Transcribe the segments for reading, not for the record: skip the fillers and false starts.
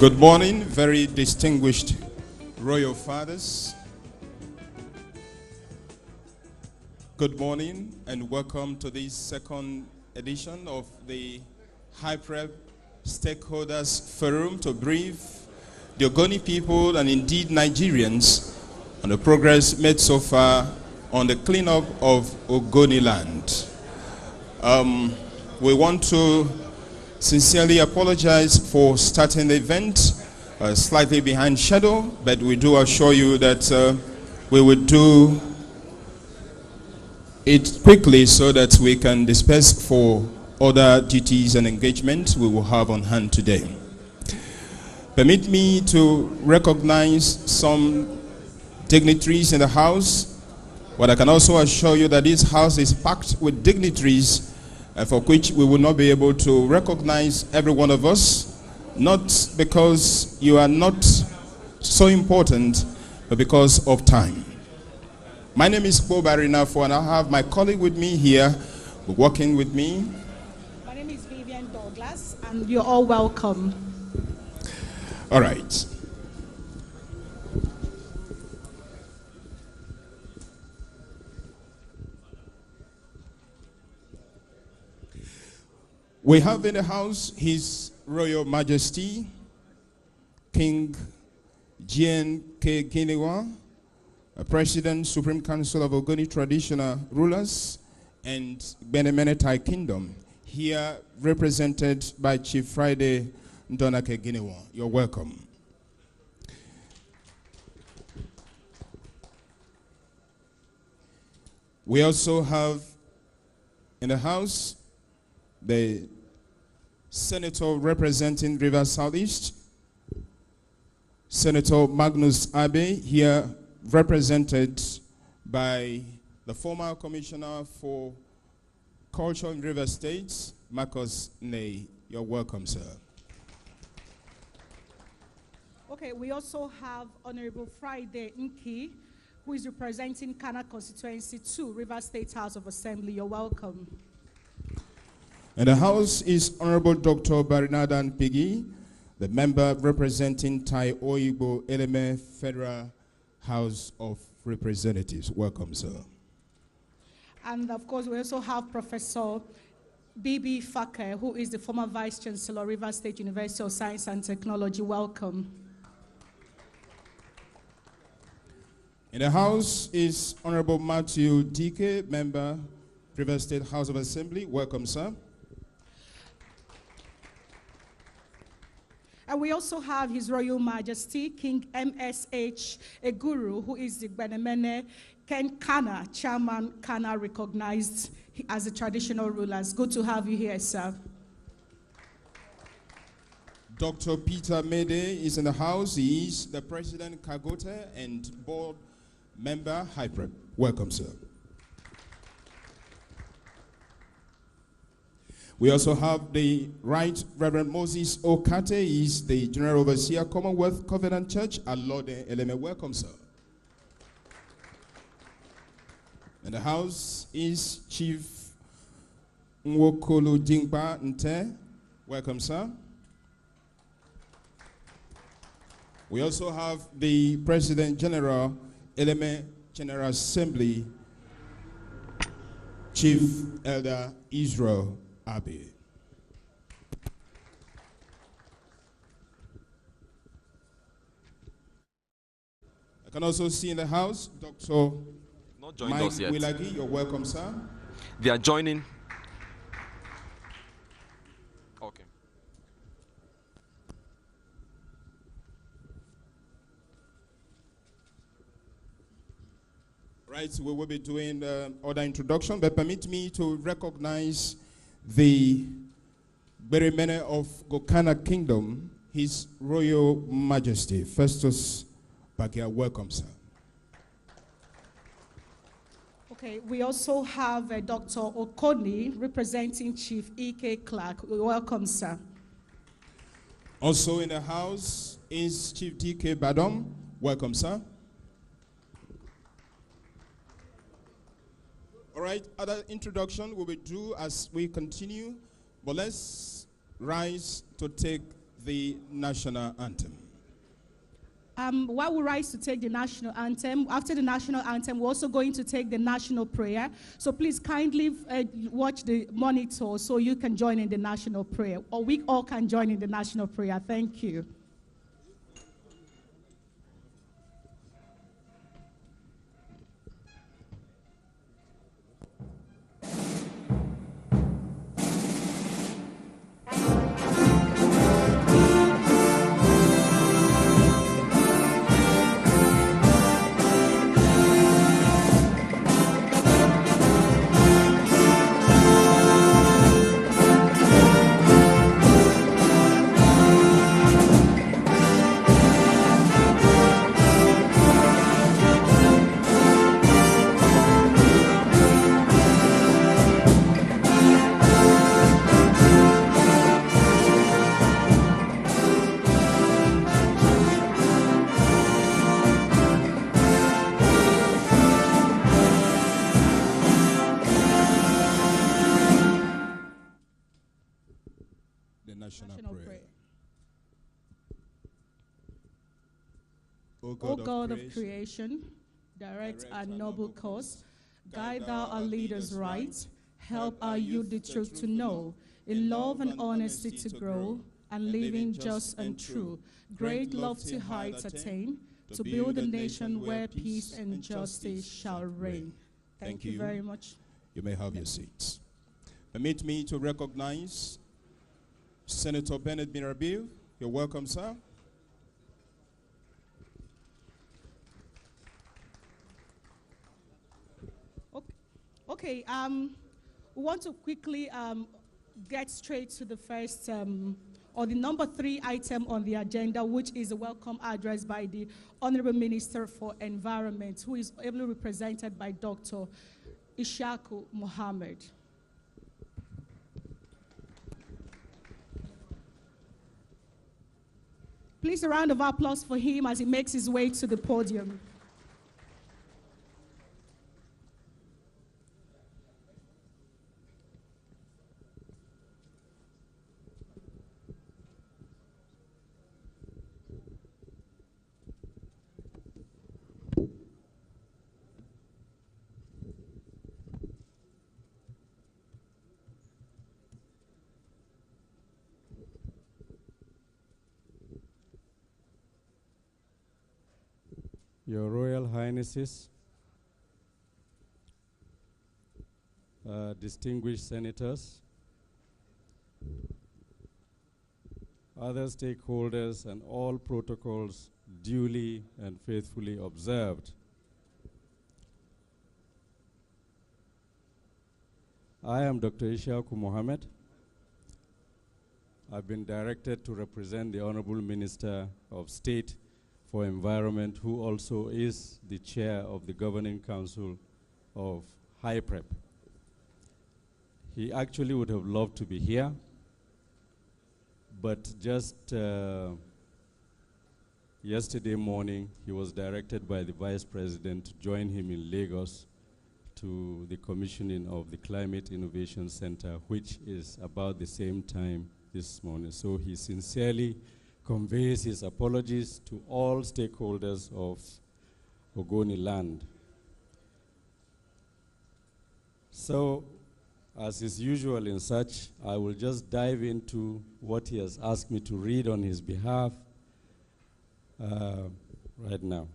Good morning, very distinguished royal fathers. Good morning and welcome to this second edition of the HYPREP Stakeholders Forum to brief the Ogoni people and indeed Nigerians on the progress made so far on the cleanup of Ogoni land. We want to sincerely apologize for starting the event slightly behind schedule, but we do assure you that we will do it quickly so that we can disperse for other duties and engagements we will have on hand today. Permit me to recognize some dignitaries in the house, but I can also assure you that this house is packed with dignitaries for which we will not be able to recognize every one of us, not because you are not so important, but because of time. My name is Bo Barinafo, and I have my colleague with me here, working with me. My name is Vivian Douglas, and you're all welcome. All right. We have in the house His Royal Majesty, King G.N.K. Ginewa, President, Supreme Council of Ogoni Traditional Rulers and Benemenetai Kingdom, here represented by Chief Friday Ndonake Ginewa. You're welcome. We also have in the house the Senator representing River Southeast, Senator Magnus Abe, here represented by the former Commissioner for Culture in River States, Marcus Ney. You're welcome, sir. Okay, we also have Honorable Friday Nki, who is representing Kana Constituency 2, River State House of Assembly. You're welcome. And the house is Honorable Dr. Barinadan Pigi, the member representing Tai Oyibo Eleme Federal House of Representatives. Welcome, sir. And of course, we also have Professor B.B. Fake, who is the former Vice Chancellor, River State University of Science and Technology. Welcome. In the house is Honorable Matthew Dike, member, River State House of Assembly. Welcome, sir. And we also have His Royal Majesty, King M.S.H. Eguru, who is the Benemene Ken Kana, Chairman Kana, recognized as the traditional rulers. Good to have you here, sir. Dr. Peter Mede is in the house. He is the President Kagote and board member HYPREP. Welcome, sir. We also have the Right Reverend Moses Okate. He is the General Overseer, Commonwealth Covenant Church, Alode Eleme. Welcome, sir. And the house is Chief Nwokolo Dingba Nte. Welcome, sir. We also have the President General, Eleme General Assembly, Chief Elder Israel Abe. I can also see in the house Dr. Not joined Mike us yet. Wilagi. You're welcome, sir. They are joining. Okay. Right, we will be doing other introduction, but permit me to recognize the Berimene of Gokana Kingdom, His Royal Majesty, Festus Bagia. Welcome, sir. Okay, we also have Dr. Ogoni, representing Chief E.K. Clark. Welcome, sir. Also in the house is Chief D.K. Badom. Welcome, sir. All right, other introduction we will do as we continue, but let's rise to take the national anthem. While we rise to take the national anthem, after the national anthem, we're also going to take the national prayer. So please kindly watch the monitor so you can join in the national prayer, or we all can join in the national prayer. Thank you. National prayer. O God of creation, direct our noble cause, guide thou our leaders right, help our youth the truth to know, in love and honesty to grow, and living just and true, great lofty heights attain, to build a nation where peace and justice shall reign. Thank you very much. You may have your seats. Permit me to recognize Senator Bennett Mirabil. You're welcome, sir. Okay, we want to quickly get straight to the first, or the number 3 item on the agenda, which is a welcome address by the Honorable Minister for Environment, who is ably represented by Dr. Ishaku Mohammed. Please, a round of applause for him as he makes his way to the podium. Your Royal Highnesses, distinguished senators, other stakeholders, and all protocols duly and faithfully observed. I am Dr. Ishaku Mohammed. I've been directed to represent the Honorable Minister of State for Environment, who also is the chair of the Governing Council of HYPREP. He actually would have loved to be here, but just yesterday morning, he was directed by the Vice President to join him in Lagos to the commissioning of the Climate Innovation Center, which is about the same time this morning. So he sincerely conveys his apologies to all stakeholders of Ogoni land. So, as is usual in such, I will just dive into what he has asked me to read on his behalf right now.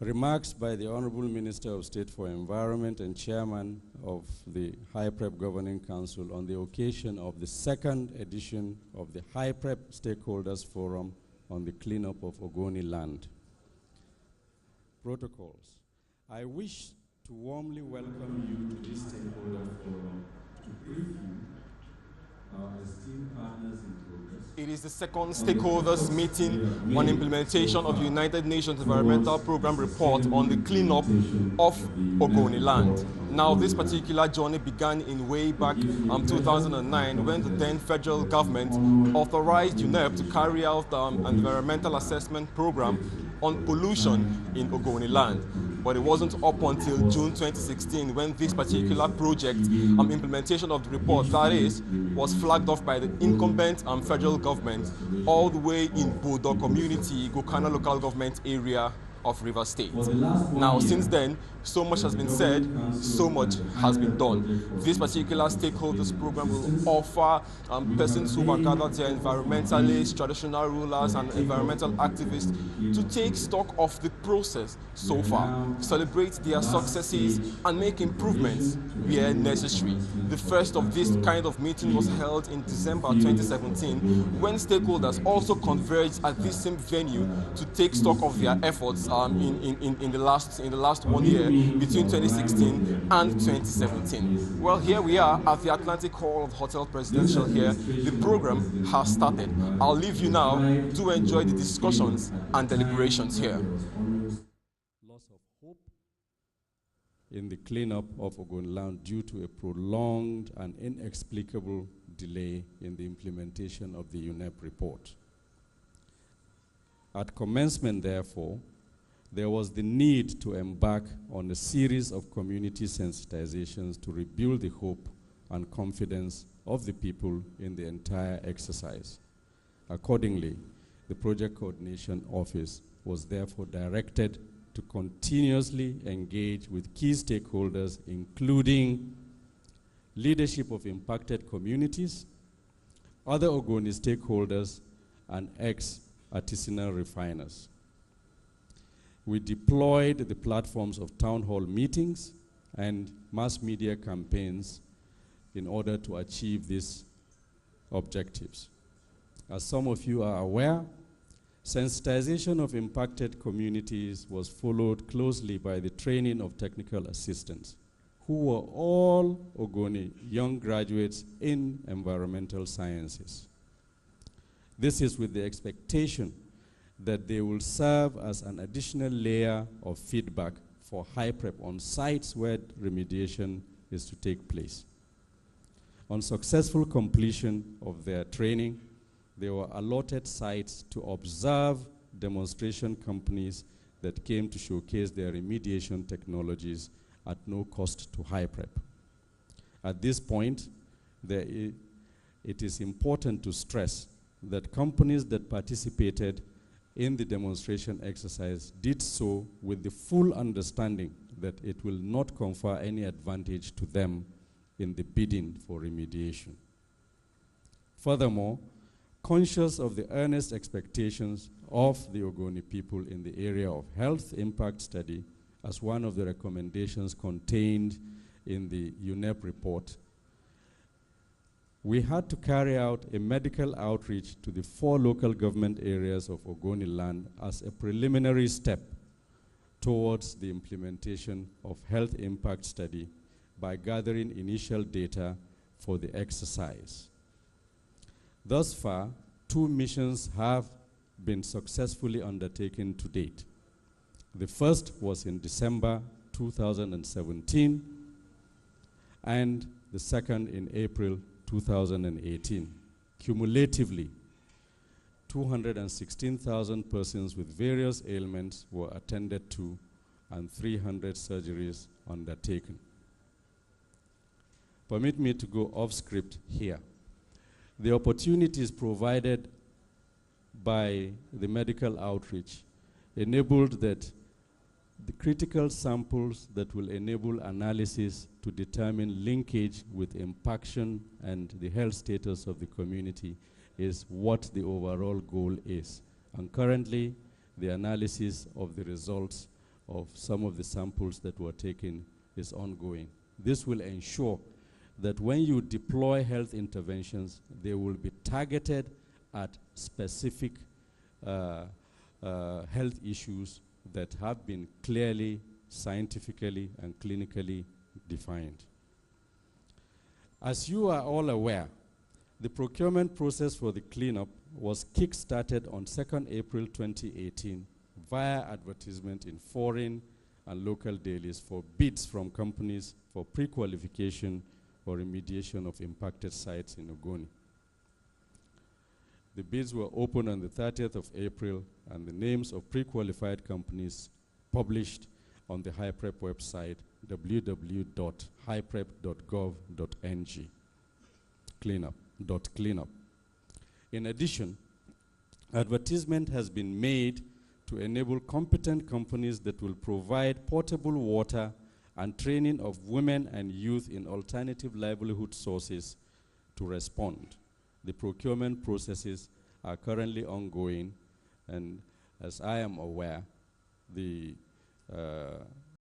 Remarks by the Honorable Minister of State for Environment and Chairman of the HYPREP Governing Council on the occasion of the 2nd edition of the HYPREP Stakeholders Forum on the cleanup of Ogoni land. Protocols. I wish to warmly welcome you to this Stakeholder Forum to brief you, our esteemed partners in progress. It is the 2nd stakeholders meeting on implementation of the United Nations Environmental Program report on the cleanup of Ogoni land. Now, this particular journey began in way back 2009 when the then federal government authorized UNEP to carry out an environmental assessment program on pollution in Ogoni land. but it wasn't up until June 2016 when this particular project, implementation of the report, that is, was flagged off by the incumbent federal government all the way in Bodo community, Gokana local government area of Rivers State. Now, since then, so much has been said, so much has been done. This particular stakeholders program will offer persons who are gathered here, environmentalists, traditional rulers, and environmental activists, to take stock of the process so far, celebrate their successes, and make improvements where necessary. The first of this kind of meeting was held in December 2017, when stakeholders also converged at this same venue to take stock of their efforts in the last 1 year between 2016 and 2017. Well, here we are at the Atlantic Hall of Hotel Presidential here. The program has started. I'll leave you now to enjoy the discussions and deliberations here. Loss of hope in the cleanup of Ogoni land due to a prolonged and inexplicable delay in the implementation of the HYPREP report. At commencement, therefore, there was the need to embark on a series of community sensitizations to rebuild the hope and confidence of the people in the entire exercise. Accordingly, the Project Coordination Office was therefore directed to continuously engage with key stakeholders, including leadership of impacted communities, other Ogoni stakeholders, and ex-artisanal refiners. We deployed the platforms of town hall meetings and mass media campaigns in order to achieve these objectives. As some of you are aware, sensitization of impacted communities was followed closely by the training of technical assistants, who were all Ogoni young graduates in environmental sciences. This is with the expectation that they will serve as an additional layer of feedback for HYPREP on sites where remediation is to take place. On successful completion of their training, they were allotted sites to observe demonstration companies that came to showcase their remediation technologies at no cost to HYPREP. At this point, it is important to stress that companies that participated in the demonstration exercise did so with the full understanding that it will not confer any advantage to them in the bidding for remediation. Furthermore, conscious of the earnest expectations of the Ogoni people in the area of health impact study, as one of the recommendations contained in the HYPREP report, we had to carry out a medical outreach to the 4 local government areas of Ogoni land as a preliminary step towards the implementation of health impact study by gathering initial data for the exercise. Thus far, 2 missions have been successfully undertaken to date. The first was in December 2017, and the second in April 2018. Cumulatively, 216,000 persons with various ailments were attended to and 300 surgeries undertaken. Permit me to go off script here. The opportunities provided by the medical outreach enabled that the critical samples that will enable analysis to determine linkage with impaction and the health status of the community is what the overall goal is. And currently, the analysis of the results of some of the samples that were taken is ongoing. This will ensure that when you deploy health interventions, they will be targeted at specific health issues that have been clearly, scientifically, and clinically defined. As you are all aware, the procurement process for the cleanup was kick-started on 2nd April 2018 via advertisement in foreign and local dailies for bids from companies for pre-qualification for remediation of impacted sites in Ogoni. The bids were opened on the 30th of April, and the names of pre-qualified companies published on the HYPREP website, www.hyprep.gov.ng. Cleanup. In addition, advertisement has been made to enable competent companies that will provide portable water and training of women and youth in alternative livelihood sources to respond. The procurement processes are currently ongoing, and as I am aware, the